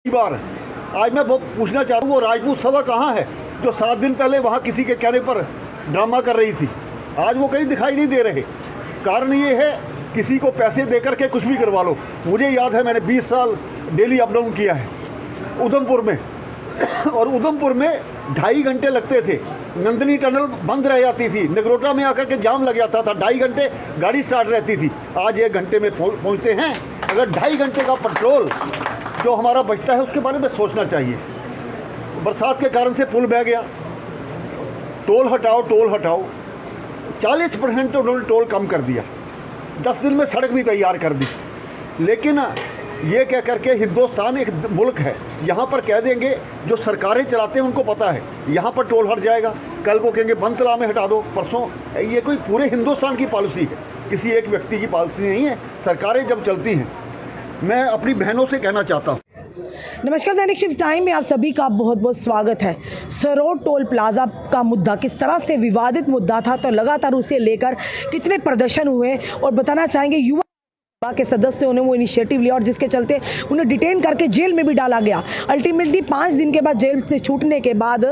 बार आज मैं वो पूछना चाहता हूँ, वो राजपूत सभा कहाँ है जो 7 दिन पहले वहाँ किसी के कहने पर ड्रामा कर रही थी। आज वो कहीं दिखाई नहीं दे रहे। कारण ये है किसी को पैसे दे करके कुछ भी करवा लो। मुझे याद है मैंने 20 साल डेली अप डाउन किया है उधमपुर में और उधमपुर में 2.5 घंटे लगते थे। नंदनी टनल बंद रह जाती थी, नगरोटा में आकर के जाम लग जाता था, 2.5 घंटे गाड़ी स्टार्ट रहती थी। आज 1 घंटे में पहुँचते हैं। अगर 2.5 घंटे का पेट्रोल जो हमारा बचता है उसके बारे में सोचना चाहिए। बरसात के कारण से पुल बह गया, टोल हटाओ 40% तो उन्होंने टोल कम कर दिया। 10 दिन में सड़क भी तैयार कर दी। लेकिन ये कह करके हिंदुस्तान एक मुल्क है, यहाँ पर कह देंगे जो सरकारें चलाते हैं उनको पता है यहाँ पर टोल हट जाएगा, कल को कहेंगे बनतला में हटा दो, परसों। ये कोई पूरे हिंदुस्तान की पॉलिसी है, किसी एक व्यक्ति की पॉलिसी नहीं है। सरकारें जब चलती हैं, मैं अपनी बहनों से कहना चाहता हूँ। नमस्कार, दैनिक शिफ्ट टाइम में आप सभी का बहुत बहुत स्वागत है। सरोड टोल प्लाजा का मुद्दा किस तरह से विवादित मुद्दा था, तो लगातार उसे लेकर कितने प्रदर्शन हुए और बताना चाहेंगे युवा के सदस्यों ने वो इनिशिएटिव लिया और जिसके चलते उन्हें डिटेन करके जेल में भी डाला गया। अल्टीमेटली 5 दिन के बाद जेल से छूटने के बाद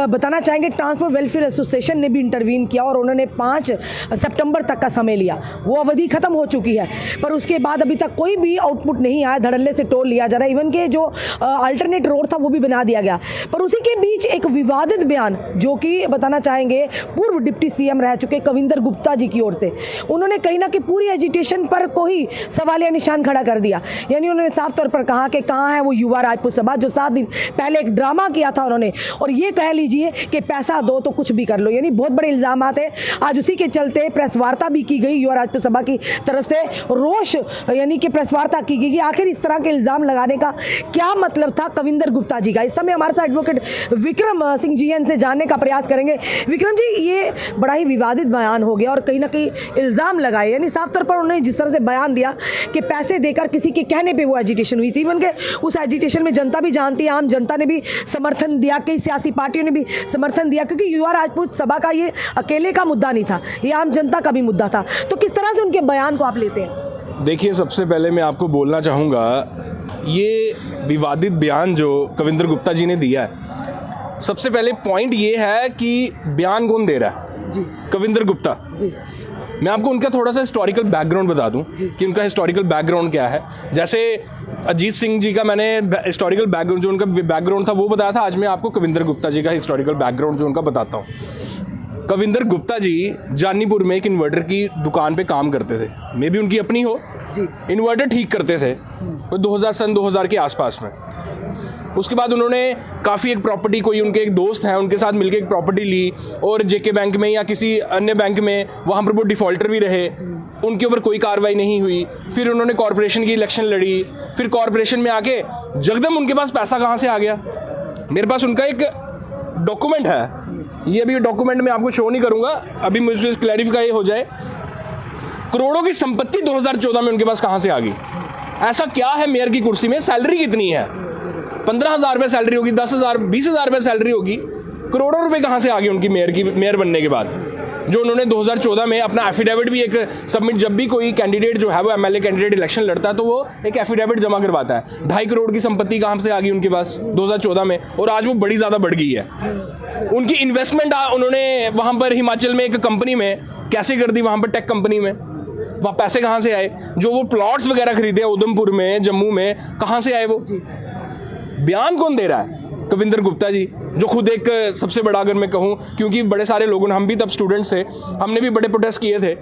बताना चाहेंगे ट्रांसपोर्ट वेलफेयर एसोसिएशन ने भी इंटरवीन किया और उन्होंने 5 सितंबर तक का समय लिया। वो अवधि खत्म हो चुकी है, पर उसके बाद अभी तक कोई भी आउटपुट नहीं आया। धड़ल्ले से टोल लिया जा रहा है, इवन के जो अल्टरनेट रोड था वो भी बना दिया गया। पर उसी के बीच एक विवादित बयान जो कि बताना चाहेंगे पूर्व डिप्टी सीएम रह चुके कविंदर गुप्ता जी की ओर से, उन्होंने कहीं ना कहीं पूरी एजिटेशन पर कोई सवालिया निशान खड़ा कर दिया। यानी उन्होंने साफ तौर पर कहा कि कहाँ है वो युवा राजपूत सभा जो 7 दिन पहले एक ड्रामा किया था उन्होंने, और ये कह लीजिए कि पैसा दो तो कुछ भी कर लो। यानी बहुत बड़े इल्जाम आते हैं। आज उसी के चलते प्रेस वार्ता भी की गई युवा राजपूत सभा की तरफ से, रोष यानी कि प्रेस वार्ता की गई कि आखिर इस तरह के इल्जाम लगाने का क्या मतलब था कविंदर गुप्ता जी का। इस समय हमारे साथ एडवोकेट विक्रम सिंह जी से जानने का प्रयास करेंगे। विक्रम जी, ये बड़ा ही विवादित बयान हो गया और कहीं ना कहीं इल्जाम लगाए। यानी साफ तौर पर उन्होंने जिस तरह से बयान दिया कि पैसे देकर किसी के कहने पे वो एजिटेशन हुई थी। इवन के उस एजिटेशन में जनता भी जानती है, आम जनता ने भी समर्थन दिया, कई सियासी पार्टियों ने भी समर्थन दिया, क्योंकि युवा राजपूत सभा का ये अकेले का मुद्दा नहीं था, ये आम जनता का भी मुद्दा था। तो किस तरह से उनके बयान को आप लेते हैं? देखिए, सबसे पहले मैं आपको बोलना चाहूँगा, ये विवादित बयान जो कविंदर गुप्ता जी ने दिया है, सबसे पहले पॉइंट ये है कि बयान कौन दे रहा है जी? कविंदर गुप्ता जी। मैं आपको उनका थोड़ा सा हिस्टोरिकल बैकग्राउंड बता दूं कि उनका हिस्टोरिकल बैकग्राउंड क्या है। जैसे अजीत सिंह जी का मैंने हिस्टोरिकल बैकग्राउंड जो उनका बैकग्राउंड था वो बताया था, आज मैं आपको कविंदर गुप्ता जी का हिस्टोरिकल बैकग्राउंड जो उनका बताता हूँ। कविंदर गुप्ता जी जानीपुर में एक इन्वर्टर की दुकान पे काम करते थे, मे बी उनकी अपनी हो जी। इन्वर्टर ठीक करते थे वो सन 2000 के आसपास में। उसके बाद उन्होंने काफ़ी एक प्रॉपर्टी, कोई उनके एक दोस्त हैं उनके साथ मिलकर एक प्रॉपर्टी ली और जेके बैंक में या किसी अन्य बैंक में, वहाँ पर वो डिफ़ॉल्टर भी रहे, उनके ऊपर कोई कार्रवाई नहीं हुई। फिर उन्होंने कॉरपोरेशन की इलेक्शन लड़ी, फिर कॉरपोरेशन में आके जगदम उनके पास पैसा कहाँ से आ गया। मेरे पास उनका एक डॉक्यूमेंट है, ये अभी डॉक्यूमेंट मैं आपको शो नहीं करूँगा, अभी मुझे क्लैरिफाई हो जाए। करोड़ों की संपत्ति 2014 में उनके पास कहाँ से आ गई? ऐसा क्या है मेयर की कुर्सी में? सैलरी कितनी है? 15,000 रुपये सैलरी होगी, 10,000 20,000 रुपये सैलरी होगी, करोड़ों रुपए कहाँ से आ गई उनकी मेयर बनने के बाद? जो उन्होंने 2014 में अपना एफिडेविट भी एक सबमिट, जब भी कोई कैंडिडेट जो है वो एमएलए कैंडिडेट इलेक्शन लड़ता है तो वो एक एफिडेविट जमा करवाता है। 2.5 करोड़ की संपत्ति कहाँ से आ गई उनके पास 2014 में, और आज वो बड़ी ज़्यादा बढ़ गई है। उनकी इन्वेस्टमेंट उन्होंने वहाँ पर हिमाचल में एक कंपनी में कैसे कर दी, वहाँ पर टेक कंपनी में, वहाँ पैसे कहाँ से आए? जो वो प्लॉट्स वगैरह खरीदे उधमपुर में, जम्मू में, कहाँ से आए वो? बयान कौन दे रहा है? कविंदर गुप्ता जी, जो खुद एक सबसे बड़ा, अगर मैं कहूँ, क्योंकि बड़े सारे लोगों ने, हम भी तब स्टूडेंट्स थे, हमने भी बड़े प्रोटेस्ट किए थे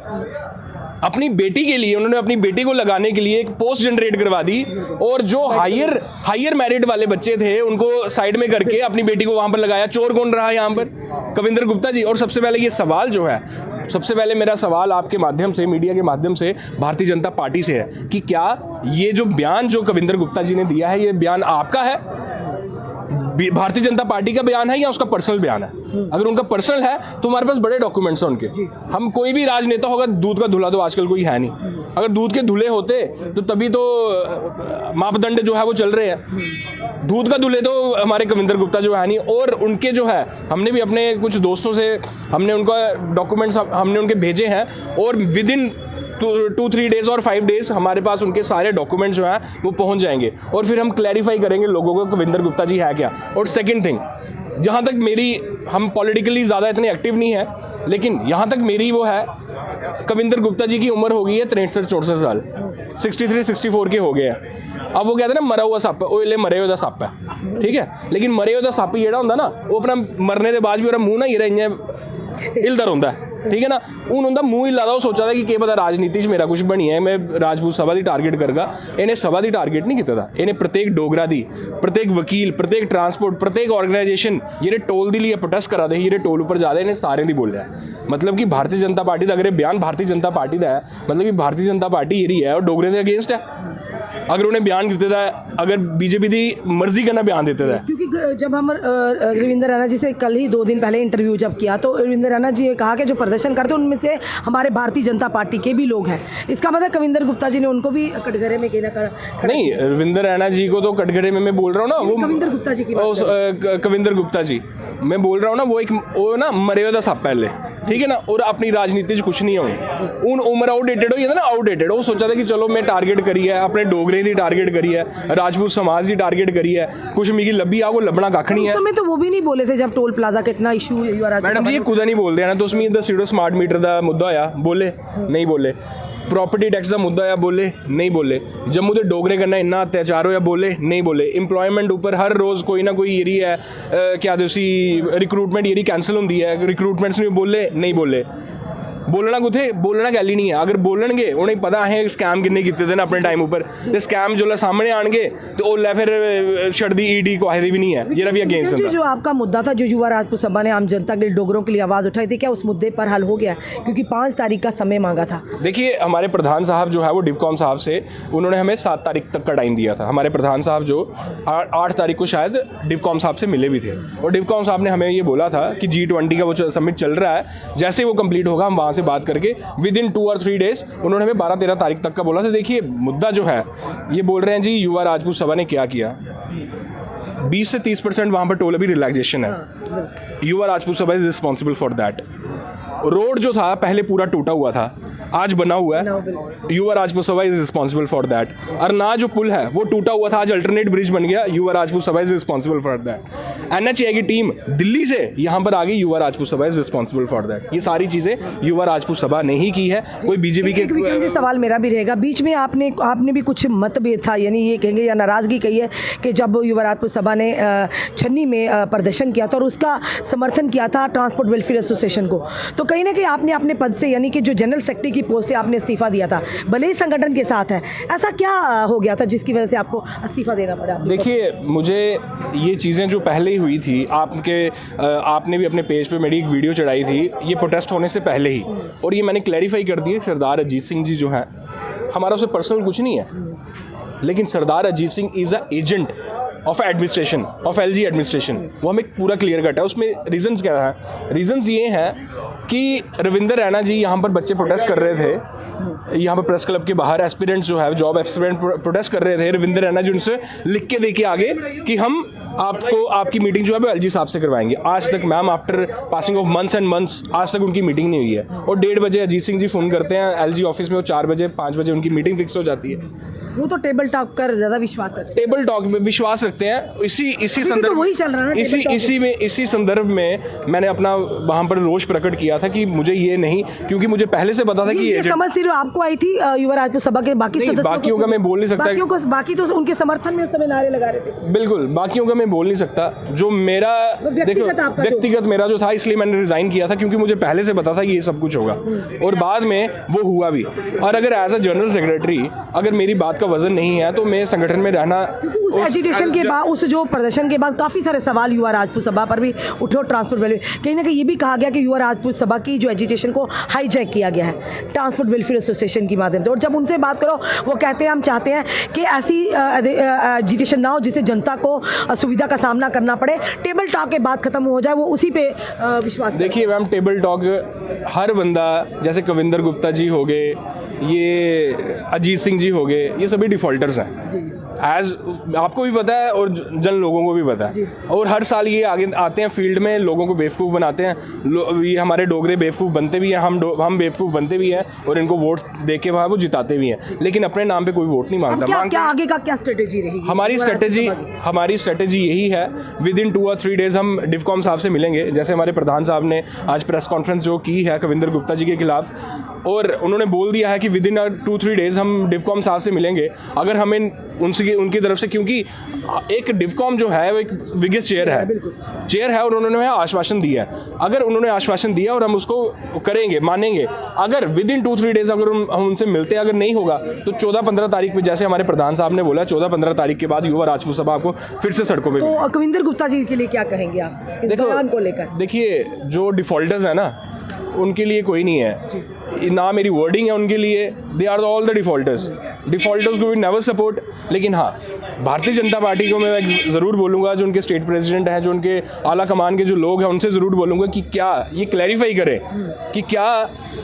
अपनी बेटी के लिए। उन्होंने अपनी बेटी को लगाने के लिए एक पोस्ट जनरेट करवा दी और जो हायर मैरिट वाले बच्चे थे उनको साइड में करके अपनी बेटी को वहाँ पर लगाया। चोर कौन रहा है यहाँ पर? कविंदर गुप्ता जी। और सबसे पहले ये सवाल जो है, सबसे पहले मेरा सवाल आपके माध्यम से, मीडिया के माध्यम से भारतीय जनता पार्टी से है कि क्या ये जो बयान जो कविंदर गुप्ता जी ने दिया है, ये बयान आपका है, भारतीय जनता पार्टी का बयान है, या उसका पर्सनल बयान है? अगर उनका पर्सनल है तो हमारे पास बड़े डॉक्यूमेंट्स हैं उनके। हम, कोई भी राजनेता होगा, दूध का धुला तो आजकल कोई है नहीं। अगर दूध के धुले होते तो तभी तो मापदंड जो है वो चल रहे हैं। दूध का धुले तो हमारे कविंदर गुप्ता जो है नहीं। और उनके जो है, हमने भी अपने कुछ दोस्तों से हमने उनका डॉक्यूमेंट्स हमने उनके भेजे हैं और विद इन 2-3 डेज और 5 डेज हमारे पास उनके सारे डॉक्यूमेंट्स जो हैं वो पहुंच जाएंगे और फिर हम क्लैरिफाई करेंगे लोगों को कविंदर गुप्ता जी है क्या। और सेकंड थिंग, जहाँ तक मेरी, हम पॉलिटिकली ज़्यादा इतने एक्टिव नहीं है, लेकिन यहाँ तक मेरी वो है, कविंदर गुप्ता जी की उम्र हो गई है 63-64 साल, 63-64 के हो गए हैं। अब वो कहते हैं ना मरा हुआ सप, ओले मरे हुए सप है, ठीक है, लेकिन मरे हुए सप जेड़ा होंदा ना, वो अपना मरने के बाद भी ओहदा मूँह ना हीरा इ'यां हिलदा रौंह्दा है, ठीक है ना। हूँ उनका मूँह हिला दा, वो सोचा था कि क्या पता राजनीति च मेरा कुछ बनी है, मैं राजपूत सभा की टारगेट करगा। इन्हें सभा की टारगेट नहीं किया, इन्हें प्रत्येक डोगरा दी, प्रत्येक वकील, प्रत्येक ट्रांसपोर्ट, प्रत्येक ऑर्गेनाइजेशन जेह्ड़े टोल के लिए प्रोटेस्ट करा दे, जेह्ड़े टोल उपर जा रहे, इन्हें सारे दी बोलिया। मतलब कि भारतीय जनता पार्टी का अगर बयान भारतीय जनता पार्टी का है, मतलब कि भारतीय जनता पार्टी जेह्ड़ी है वो डोगरे के अगेंस्ट है। अगर उन्हें बयान दिते दा, अगर बीजेपी की मर्जी करना बयान देते दा। क्योंकि जब हम रविंद्र रैना जी से कल ही 2 दिन पहले इंटरव्यू जब किया, तो रविंद्र रैना जी ने कहा कि जो प्रदर्शन करते हैं उनमें से हमारे भारतीय जनता पार्टी के भी लोग हैं। इसका मतलब कविंदर गुप्ता जी ने उनको भी कटघरे में नहीं, रविंद्र रैना जी को तो कटघरे में मैं बोल रहा हूँ ना, वो कविंदर गुप्ता जी की कविंदर गुप्ता जी मैं बोल रहा हूँ ना, वो ना मरे हुए सप पहले, ठीक है ना, और अपनी राजनीति कुछ नहीं है। हूँ उम्र आउटडेटेड हो जाता ना, आउटडेटेड, वो सोचा था कि चलो मैं टारगेट करी है अपने डोगरे की टारगेट करी है, राजपूत समाज की टारगेट करी है, कुछ मिगी लब्भी आ, वो लब्भना कख नहीं है। उस समय तो वो भी नहीं बोले थे जब टोल प्लाजा का इतना इशू हुआ। मैडम जी ये कुदा नहीं बोलते हैं ना, तुम मीं दस्सी स्मार्ट मीटर का मुद्दा होया, बोले नहीं बोले, प्रॉपर्टी टैक्स का मुद्दा है, बोले नहीं बोले, जम्मू के डोगरे कन्नै इन्ना अत्याचार होया, बोले नहीं बोले, इंप्लॉयमेंट ऊपर हर रोज़ कोई ना कोई जेह्ड़ी है क्या उसी रिक्रूटमेंट जेह्ड़ी कैंसल होंदी है, रिक्रूटमेंट्स नहीं बोले नहीं बोले, बोलना कुत्थे, बोलना गल ही नहीं है। अगर बोलणगे उन्हें पता असें स्कैम किन्ने कीते दे न अपने टाइम उपर, ते स्कैम जोल्लै सामने आएंगे तो ओल्लै फिर छड़दी ईडी कुसै दी भी नहीं है, जेह्ड़ा भी अगेंस्ट होंदा। जो आपका मुद्दा था, जो युवा राजपूत सभा ने आम जनता के डोगरों के लिए आवाज़ उठाई थी, क्या उस मुद्दे पर हल हो गया? क्योंकि 5 तारीख का समय मांगा था। देखिए हमारे प्रधान साहब जो है वो डिवकॉम साहब से उन्होंने हमें 7 तारीख तक का टाइम दिया था। हमारे प्रधान साहब जो 8 तारीख को शायद डिवकॉम साहब से मिले भी थे, और डिवकॉम साहब ने हमें ये बोला था कि G20 का वो समिट चल रहा है, जैसे वो कंप्लीट होगा हम वहाँ से बात करके विद इन 2 और 3 डेज, उन्होंने हमें 12-13 तारीख तक का बोला था। देखिए मुद्दा जो है ये बोल रहे हैं जी युवा राजपूत सभा ने क्या किया, 20 से 30% वहाँ पर टोल अभी रिलैक्सेशन है, युवा राजपूत सभा is responsible for that. Road जो था पहले पूरा टूटा हुआ था, आज बना हुआ है, युवा राजपूत सभा इज रिस्पॉन्सिबल फॉर दैट। और ना जो पुल है वो टूटा हुआ था, आज अल्टरनेट ब्रिज बन गया, युवा राजपूत सभा is responsible for that. NHA की टीम दिल्ली से यहाँ पर आ गई, युवा राजपूत सभा इज रिस्पॉन्सिबल फॉर दैट। ये सारी चीज़ें युवा राजपूत सभा ने ही की है, कोई बीजेपी के। सवाल मेरा भी रहेगा, बीच में आपने भी कुछ मतभेद था, यानी ये कहेंगे या नाराज़गी कही है कि जब युवा राजपूत सभा ने छन्नी में प्रदर्शन किया था और उसका समर्थन किया था ट्रांसपोर्ट वेलफेयर एसोसिएशन को, तो कहीं ना कहीं आपने अपने पद से, यानी कि जो जनरल सेक्रेटरी की पोस्ट से आपने इस्तीफा दिया था, भले ही संगठन के साथ है, ऐसा क्या हो गया था जिसकी वजह से आपको इस्तीफा देना पड़ा? देखिए मुझे ये चीज़ें जो पहले ही हुई थी, आपने भी अपने पेज पे मेरी एक वीडियो चढ़ाई थी ये प्रोटेस्ट होने से पहले ही, और ये मैंने क्लैरिफाई कर दिया। सरदार अजीत सिंह जी जो हैं, हमारा उससे पर्सनल कुछ नहीं है, लेकिन Sardar Ajeet Singh is a agent of administration, of LG administration, वो हमें पूरा क्लियर कट है। उसमें रीजंस क्या है? रीजंस ये हैं कि रविंद्र रैना जी यहाँ पर बच्चे प्रोटेस्ट कर रहे थे, यहाँ पर प्रेस क्लब के बाहर एस्पिरेंट्स जो है जॉब एस्पिरेंट प्रोटेस्ट कर रहे थे, रविंद्र रैना जी उनसे लिख के दे के आगे कि हम आपकी मीटिंग जो है वो LG साहब से करवाएंगे। आज तक ma'am after passing of months and months आज तक उनकी मीटिंग नहीं हुई है, और 1:30 बजे अजीत सिंह जी फ़ोन करते हैं LG ऑफिस में, वो 4 बजे 5 बजे उनकी मीटिंग फिक्स हो जाती है। वो तो टेबल टॉक कर ज़्यादा विश्वास है, टेबल टॉक में विश्वास रखते हैं। इसी संदर्भ तो वही चल रहा है इसी संदर्भ में मैंने अपना वहाँ पर रोष प्रकट किया था कि मुझे ये नहीं, क्योंकि मुझे पहले से पता था कि ये समझ सिर्फ आपको आई थी युवा राजपूत सभा के बाकी सदस्यों बाकियों का मैं बोल नहीं सकता, बाकी तो उनके समर्थन में उस समय नारे लगा रहे थे। बिल्कुल बाकियों का मैं बोल नहीं सकता, जो मेरा व्यक्तिगत मेरा जो था, इसलिए मैंने रिजाइन किया था क्योंकि मुझे पहले से पता था कि ये सब कुछ होगा, और बाद में वो हुआ भी। और अगर एज अ जनरल सेक्रेटरी अगर मेरी बात का वजन नहीं है तो मैं संगठन में रहना, उस एजिटेशन के बाद, उस जो प्रदर्शन के बाद काफ़ी सारे सवाल युवा राजपूत सभा पर भी उठे, और ट्रांसपोर्ट वेलफेयर कहीं ना कहीं ये भी कहा गया कि युवा राजपूत सभा की जो एजिटेशन को हाईजैक किया गया है ट्रांसपोर्ट वेलफेयर एसोसिएशन की माध्यम से, और जब उनसे बात करो वो कहते हैं हम चाहते हैं कि ऐसी एजिटेशन ना हो जिससे जनता को असुविधा का सामना करना पड़े, टेबल टॉक के बाद खत्म हो जाए, वो उसी पे विश्वास। देखिए मैम, टेबल टॉक हर बंदा, जैसे कविंदर गुप्ता जी हो गए, ये अजीत सिंह जी हो गए, ये सभी डिफ़ॉल्टर्स हैं, एज आपको भी पता है और जन लोगों को भी पता है, और हर साल ये आगे आते हैं फील्ड में, लोगों को बेवकूफ़ बनाते हैं। ये हमारे डोगरे बेवकूफ़ बनते भी हैं, हम बेवकूफ़ बनते भी हैं, और इनको वोट दे के वहाँ वो जिताते भी हैं, लेकिन अपने नाम पे कोई वोट नहीं मांगता। क्या आगे का क्या स्ट्रेटेजी रहेगी? हमारी स्ट्रेटेजी यही है, विद इन 2 और 3 डेज़ हम डिफकॉम साहब से मिलेंगे। जैसे हमारे प्रधान साहब ने आज प्रेस कॉन्फ्रेंस जो की है कविंदर गुप्ता जी के खिलाफ, और उन्होंने बोल दिया है कि विद इन 2-3 डेज़ हम डिफकॉम साहब से मिलेंगे। अगर हमें उनकी तरफ से, क्योंकि एक डिफकॉम जो है वो एक बिगेस्ट चेयर है और उन्होंने आश्वासन दिया है। अगर उन्होंने आश्वासन दिया और हम उसको करेंगे, मानेंगे, अगर विद इन 2-3 डेज़ अगर हम उनसे मिलते हैं, अगर नहीं होगा तो 14-15 तारीख में, जैसे हमारे प्रधान साहब ने बोला, 14-15 तारीख के बाद युवा राजपूत सभा आपको फिर से सड़कों पर। तो कविंदर गुप्ता जी के लिए क्या कहेंगे आप इस बयान को लेकर? देखिए, जो डिफॉल्टर्स हैं ना, उनके लिए कोई नहीं है, ना मेरी वर्डिंग है उनके लिए, they are all the defaulters को वी नेवर सपोर्ट। लेकिन हाँ, भारतीय जनता पार्टी को मैं ज़रूर बोलूँगा, जो उनके स्टेट प्रेसिडेंट हैं, जो उनके आला कमान के जो लोग हैं, उनसे ज़रूर बोलूँगा कि क्या ये क्लैरिफाई करें कि क्या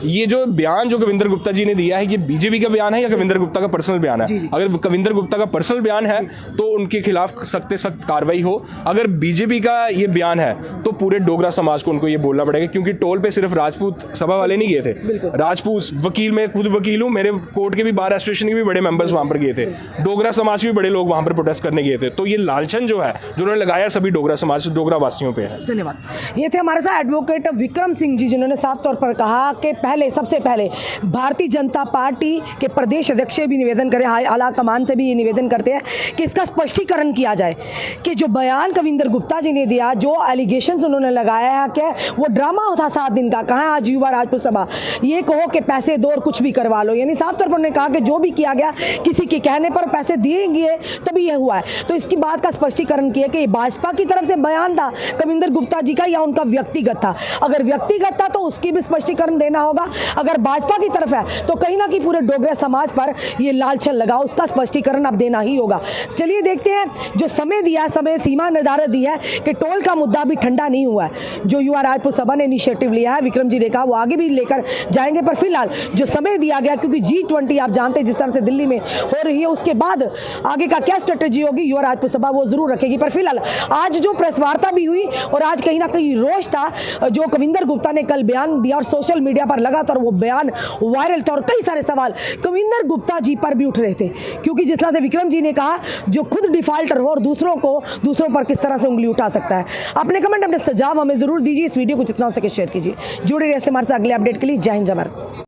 ये जो बयान जो कविंदर गुप्ता जी ने दिया है, ये बीजेपी का बयान है या कविंदर गुप्ता का पर्सनल बयान है। अगर कविंदर गुप्ता का पर्सनल बयान है तो उनके खिलाफ सख्त से सख्त कार्रवाई हो। अगर बीजेपी का ये बयान है तो पूरे डोगरा समाज को उनको ये बोलना पड़ेगा, क्योंकि टोल पे सिर्फ राजपूत सभा वाले नहीं गए थे, राजपूत वकील, मैं खुद वकील हूँ, मेरे कोर्ट के भी बार एसोसिएशन के भी बड़े मेंबर्स वहाँ पर गए थे, डोगरा समाज के भी बड़े लोग वहाँ पर प्रोटेस्ट करने गए थे। तो ये लालचन जो है, जो उन्होंने लगाया सभी डोगरा समाज, डोगरा वासियों पे है। धन्यवाद। ये थे हमारे साथ एडवोकेट विक्रम सिंह जी, जिन्होंने साफ तौर पर कहा कि सबसे पहले भारतीय जनता पार्टी के प्रदेश अध्यक्ष से भी निवेदन करें, आला कमान से भी ये निवेदन करते हैं कि इसका स्पष्टीकरण किया जाए कि जो बयान कविंदर गुप्ता जी ने दिया, जो एलिगेशंस उन्होंने लगाया है कि वो ड्रामा था 7 दिन का, कहाँ आज युवा राजपूत सभा, ये कहो कि पैसे दो और कुछ भी करवा लो, यानी साफ तौर पर उन्होंने कहा कि जो भी किया गया किसी के कहने पर पैसे दिए गए तभी ये हुआ है। तो इसकी बात का स्पष्टीकरण किया कि ये भाजपा की तरफ से बयान था कविंदर गुप्ता जी का या उनका व्यक्तिगत था। अगर व्यक्तिगत था तो उसकी भी स्पष्टीकरण देना होगा, अगर भाजपा की तरफ है तो कहीं ना कहीं पूरे डोगरा समाज पर ये लालचन लगा, उसका स्पष्टीकरण अब देना ही होगा। चलिए देखते हैं, जो समय दिया, समय सीमा निर्धारित दी है कि टोल का मुद्दा भी ठंडा नहीं हुआ है। जो युवा राजपूत सभा ने इनिशिएटिव लिया है, विक्रम जी ने कहा वो आगे भी लेकर जाएंगे, पर फिलहाल जो समय दिया गया, क्योंकि G20 आप जानते हैं जिस तरह से दिल्ली में हो रही है, उसके बाद आगे का क्या स्ट्रेटेजी होगी युवा राजपूत सभा वो जरूर रखेगी। पर फिलहाल आज जो प्रेस वार्ता भी हुई और आज कहीं ना कहीं रोष था, जो कविंदर गुप्ता ने कल बयान दिया और सोशल मीडिया पर लगातार वो बयान वायरल था और कई सारे सवाल कविंदर गुप्ता जी पर भी उठ रहे थे, क्योंकि जिस तरह से विक्रम जी ने कहा, जो खुद डिफॉल्टर हो और दूसरों पर किस तरह से उंगली उठा सकता है। अपने कमेंट, अपने सुझाव हमें जरूर दीजिए। इस वीडियो को जितना हो सके शेयर कीजिए। जुड़े रहिए हमारे साथ अगले अपडेट के लिए। जय हिंद, जय भारत।